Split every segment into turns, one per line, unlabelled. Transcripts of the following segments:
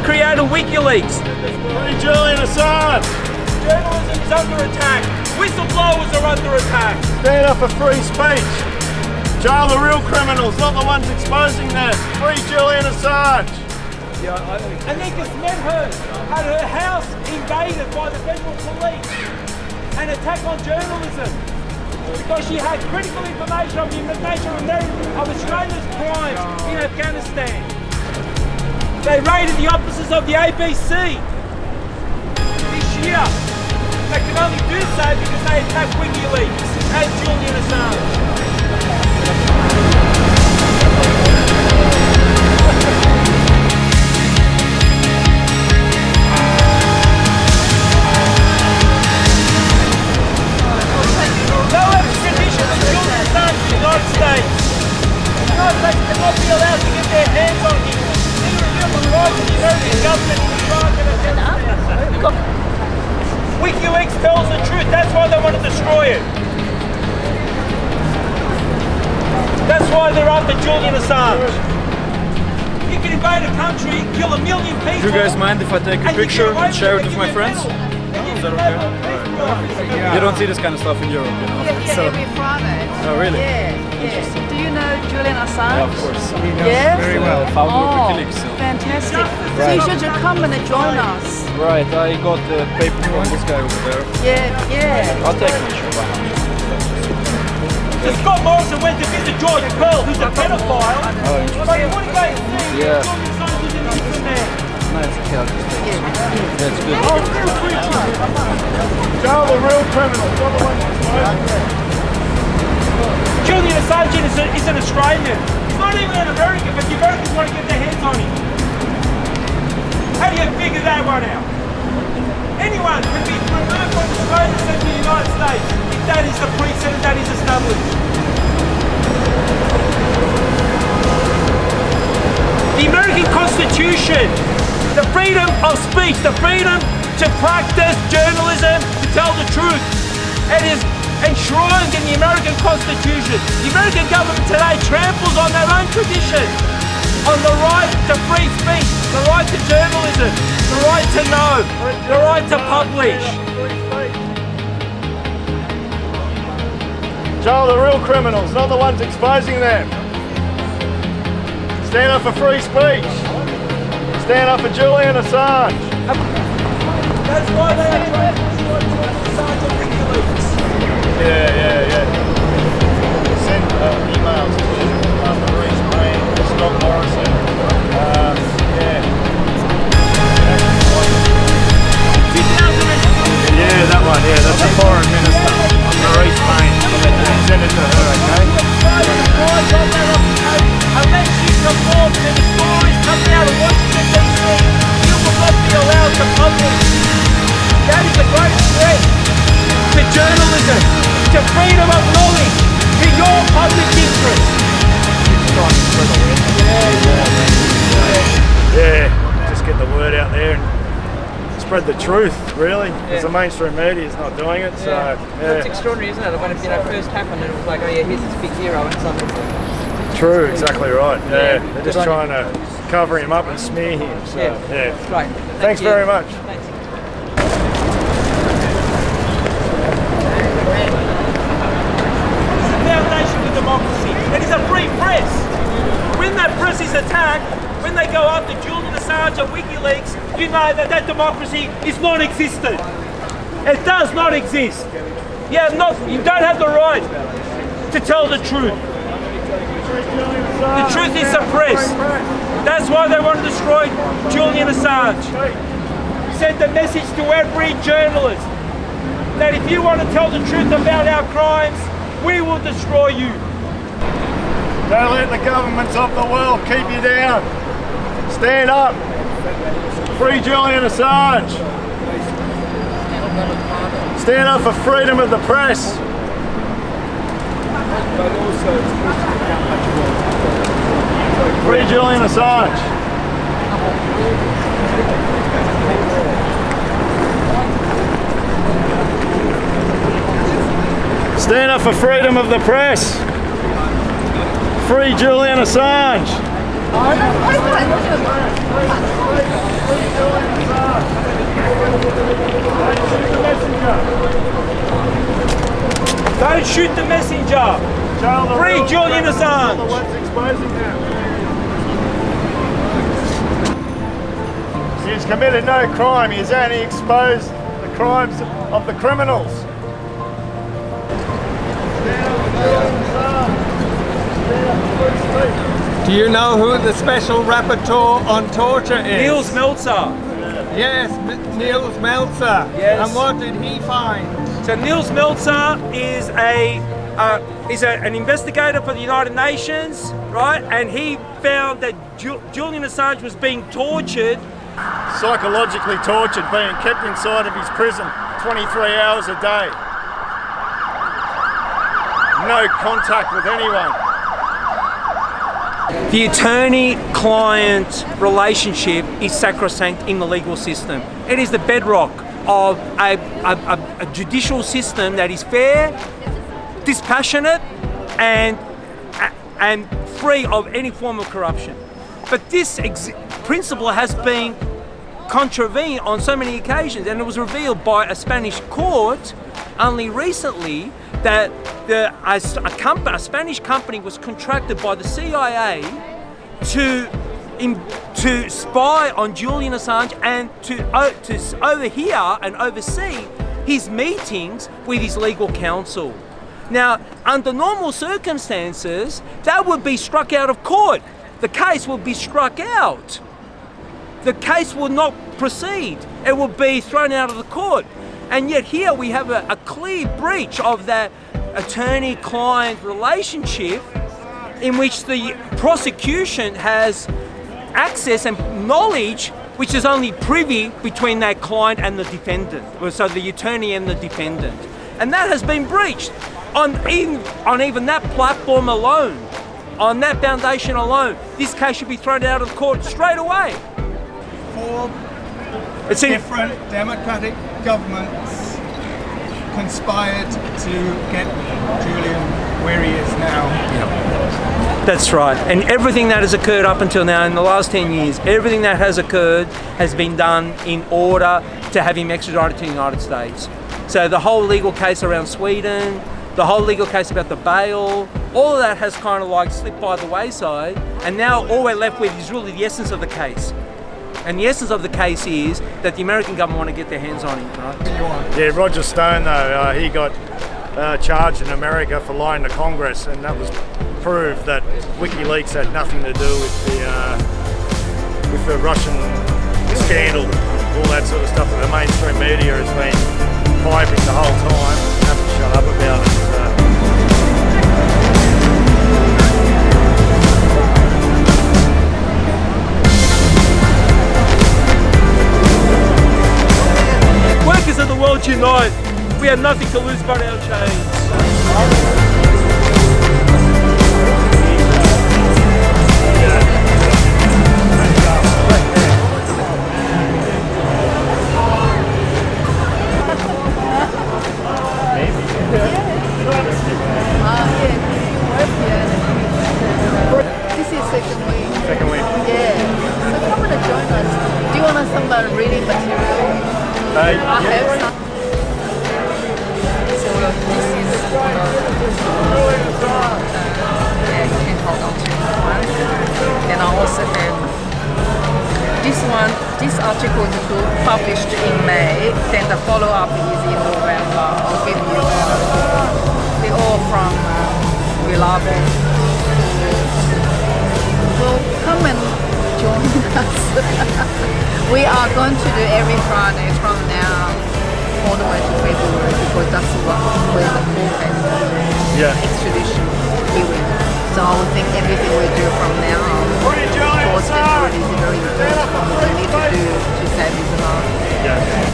created WikiLeaks.
Free Julian Assange!
Journalism is under attack. Whistleblowers are under attack.
Stand up for free speech. Jail the real criminals, not the ones exposing them. Free Julian Assange!
And they just met her, had her house invaded by the federal police. An attack on journalism. Because she had critical information on the nature of Australia's crimes in Afghanistan. They raided the offices of the ABC this year. They can only do so because they attacked WikiLeaks and Julian Assange. No extradition of Julian Assange to the United States. The United States cannot be allowed to get their hands on him. Neither of human rights of the American government in Iraq and Afghanistan. WikiLeaks tells the truth, that's why they want to destroy it. That's why they're after Julian Assange. You can invade a country, kill 1 million people.
Do you guys mind if I take a picture and share it with my friends? Is that okay? You don't see this kind of stuff in Europe, you know?
Yeah, every Friday.
Oh, really?
Yeah. Do you know Julian Assange?
Yeah, of course. He knows
Yes?
very well. Founder of WikiLeaks. So.
Fantastic. So you should come and join us.
Right, I got the paper from this guy over there.
Yeah.
I'll take a picture.
Scott Morrison went to visit George Pearl, who's a pedophile.
Oh,
But he wouldn't go and see
Yeah.
Julian Assange is an innocent man.
nice. That's good.
Jail the real criminals, not the ones exposing them.
Julian Assange is an Australian. He's not even an American, but the Americans want to get their hands on him. How do you figure that one out? Anyone can be removed from Australia and sent to the United States if that is the precedent that is established. The American Constitution, the freedom of speech, the freedom to practice journalism, to tell the truth, it is enshrined in the American Constitution. The American government today tramples on their own tradition, on the right to free speech, the right to journalism, the right to know, the right to publish.
Jail the real criminals, not the ones exposing them. Stand up for free speech. Stand up for Julian Assange.
That's why they are trying to destroy Julian Assange and WikiLeaks.
Yeah. Send emails to Maurice Green, Scott Morrison. Yeah, that one. Yeah, that's the foreign minister, Maurice Green. Send it to her, okay?
Unless you conform to the stories coming out of Washington DC, you will not be allowed to publish. That is a great threat to journalism, to freedom of knowledge, to your public interest.
Yeah, just get the word out there and spread the truth, really, because the mainstream media is not doing it. So
It's extraordinary, isn't it? When it first happened, it was like, oh yeah, here's this big hero and something.
True, exactly right. Yeah, they're just trying to cover him up and smear him. So yeah.
Right.
Thanks very much.
Thanks.
It's the foundation of democracy. It is a free press. When that press is attacked, when they go after Julian Assange and WikiLeaks, you know that democracy is non-existent. It does not exist. You don't have the right to tell the truth. The truth is suppressed. That's why they want to destroy Julian Assange. Send a message to every journalist that if you want to tell the truth about our crimes, we will destroy you.
Don't let the governments of the world keep you down. Stand up. Free Julian Assange. Stand up for freedom of the press. Free Julian Assange. Stand up for freedom of the press. Free Julian Assange.
Meltzer. Free Julian Assange.
The ones exposing him. He's committed no crime. He's only exposed the crimes of the criminals.
Do you know who the special rapporteur on torture is?
Niels Meltzer.
Yes, Niels Meltzer.
Yes.
And what did he find?
So Niels Meltzer is an investigator for the United Nations, right? And he found that Julian Assange was being tortured.
Psychologically tortured, being kept inside of his prison 23 hours a day. No contact with anyone.
The attorney-client relationship is sacrosanct in the legal system. It is the bedrock of a judicial system that is fair, dispassionate, and free of any form of corruption. But this principle has been contravened on so many occasions, and it was revealed by a Spanish court only recently that a Spanish company was contracted by the CIA to spy on Julian Assange and to overhear and oversee his meetings with his legal counsel. Now, under normal circumstances, that would be struck out of court. The case would be struck out. The case will not proceed. It will be thrown out of the court. And yet here we have a clear breach of that attorney-client relationship in which the prosecution has access and knowledge which is only privy between that client and the defendant, so the attorney and the defendant. And that has been breached on even that platform alone, on that foundation alone. This case should be thrown out of court straight away.
Four different democratic governments conspired to get Julian where he is now.
That's right. And everything that has occurred up until now in the last 10 years, everything that has occurred has been done in order to have him extradited to the United States. So the whole legal case around Sweden, the whole legal case about the bail, all of that has kind of like slipped by the wayside, and now all we're left with is really the essence of the case. And the essence of the case is that the American government want to get their hands on him, right?
Yeah, Roger Stone though, he got charged in America for lying to Congress, and that was proved that WikiLeaks had nothing to do with the Russian scandal, all that sort of stuff that the mainstream media has been piping the whole time. They haven't shut up about it.
Workers of the world unite. We have nothing to lose but our chains.
This is second week.
Second week.
Yeah. So come and join us. Do you want some reading material? I have some.
So this is and hold on to one. And I also have this one. This article is published in May. Then the follow-up is in November. I'll give you. They're all from reliable. Well, come and join us. We are going to do every Friday from now all the way to February, because that's where the court has extradition hearing. So I would think everything we do from now on towards February is very important for what we need to do to save his life.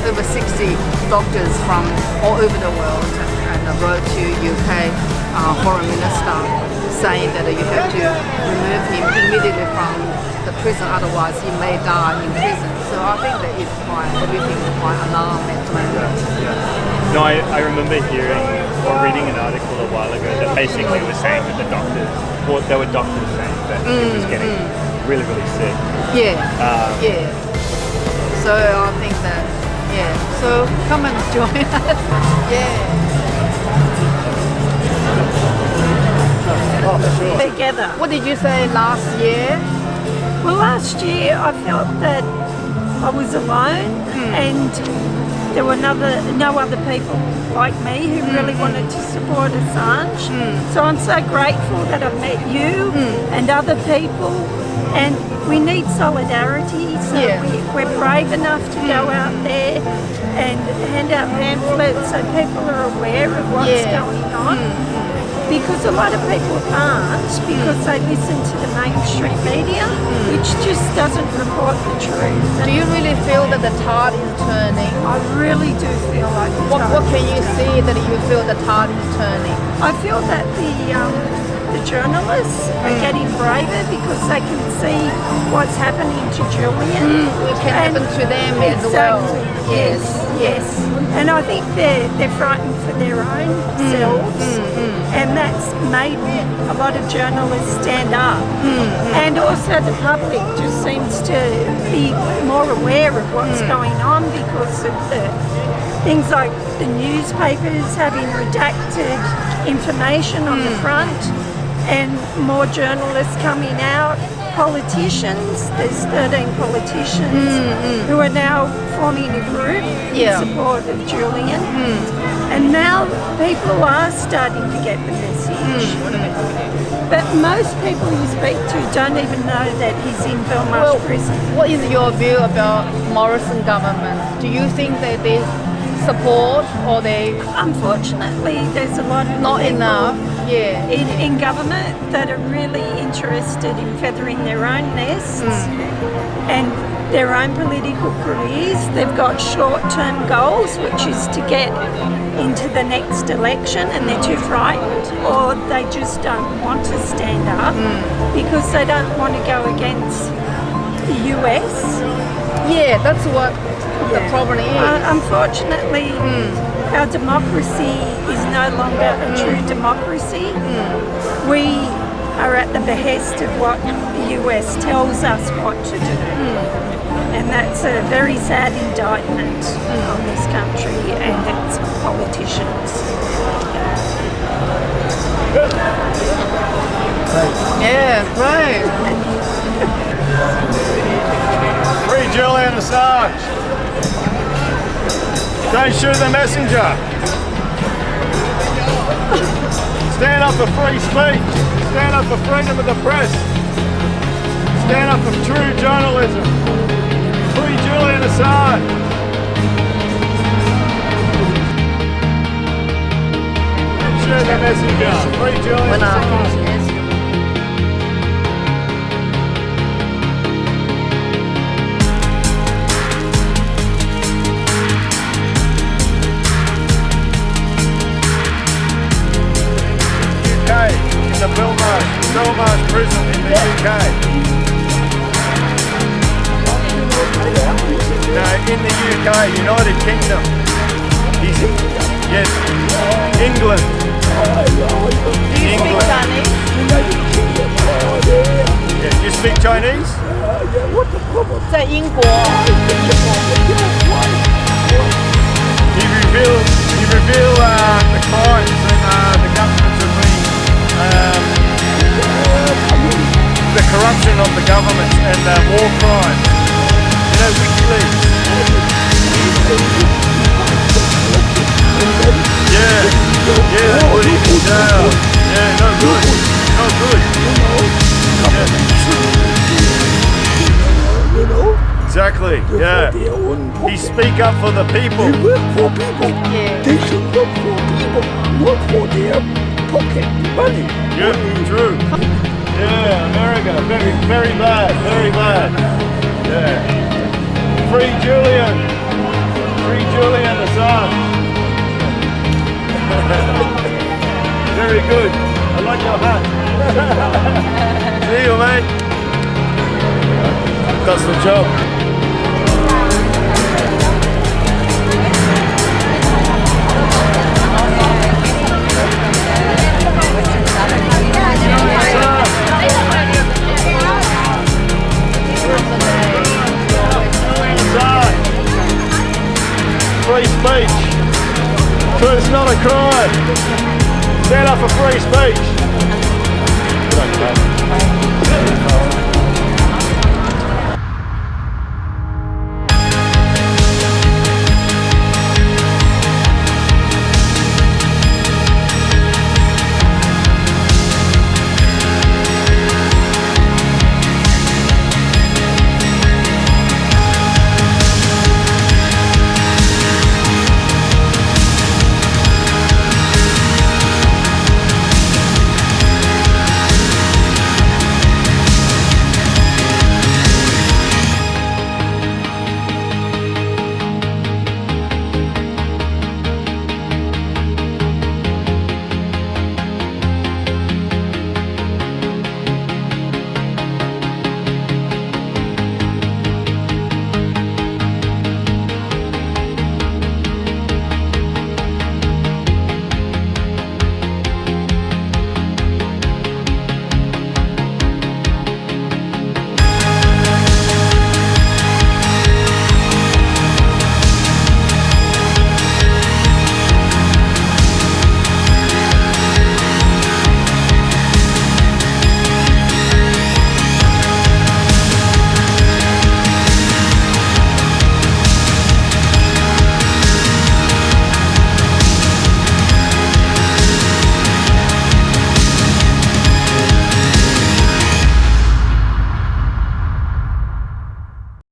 Over 60 doctors from all over the world and wrote to UK foreign minister saying that you have to remove him immediately from the prison, otherwise he may die in prison. So I think that everything is quite alarming at the moment.
No, I remember hearing or reading an article a while ago that basically was saying that the doctors, well, there were doctors saying that he was getting really, really sick.
Yeah, yeah. So I think that, so come and join us. Yeah.
together.
What did you say last year?
Well, last year I felt that I was alone and there were no other people like me who really wanted to support Assange. So I'm so grateful that I've met you and other people, and we need solidarity, so we're brave enough to go out there and hand out pamphlets so people are aware of what's going on. Because a lot of people aren't, because they listen to the mainstream media, which just doesn't report the truth.
Do you really feel that the tide is turning?
I really do feel like the
What can you see that you feel the tide is turning?
I feel that the journalists are getting braver because they can see what's happening to Julian.
It can happen to them as well.
Yes. And I think they're frightened for their own selves, and that's made a lot of journalists stand up. And also the public just seems to be more aware of what's going on because of the things like the newspapers having redacted information on the front, and more journalists coming out. Politicians, there's 13 politicians who are now forming a group in support of Julian, and now people are starting to get the message. But most people you speak to don't even know that he's in Belmarsh prison.
What is your view about Morrison government? Do you think that they support or they...
Unfortunately, there's a lot of
not enough.
In government that are really interested in feathering their own nests and their own political careers. They've got short-term goals, which is to get into the next election, and they're too frightened, or they just don't want to stand up because they don't want to go against the US.
Yeah, that's what the problem is.
Unfortunately, our democracy is no longer a true democracy. We are at the behest of what the US tells us what to do. And that's a very sad indictment on this country and its politicians.
Yeah, right.
Free Julian Assange. Don't shoot the messenger. Stand up for free speech. Stand up for freedom of the press. Stand up for true journalism. Free Julian Assange. Shoot the messenger. Free Julian Assange. In the Belmarsh prison in the UK. No, in the UK, United Kingdom. Yes, England.
Do you speak Chinese?
Yeah, you speak Chinese?
在英国。
You reveal the crimes and the governments have been the corruption of the government and war crimes. You know, WikiLeaks. Yeah, they put him in jail. Yeah, no good. Yeah. Exactly, yeah. He speak up for the people.
They work for people. They should work for people, not for their pocket money.
Yeah, true. Yeah, America, very bad, very bad. Yeah. Free Julian Assange. Very good. I like your hat. See you, mate. That's the job. Free speech. So it's not a crime. Stand up for free speech. Good on you, mate.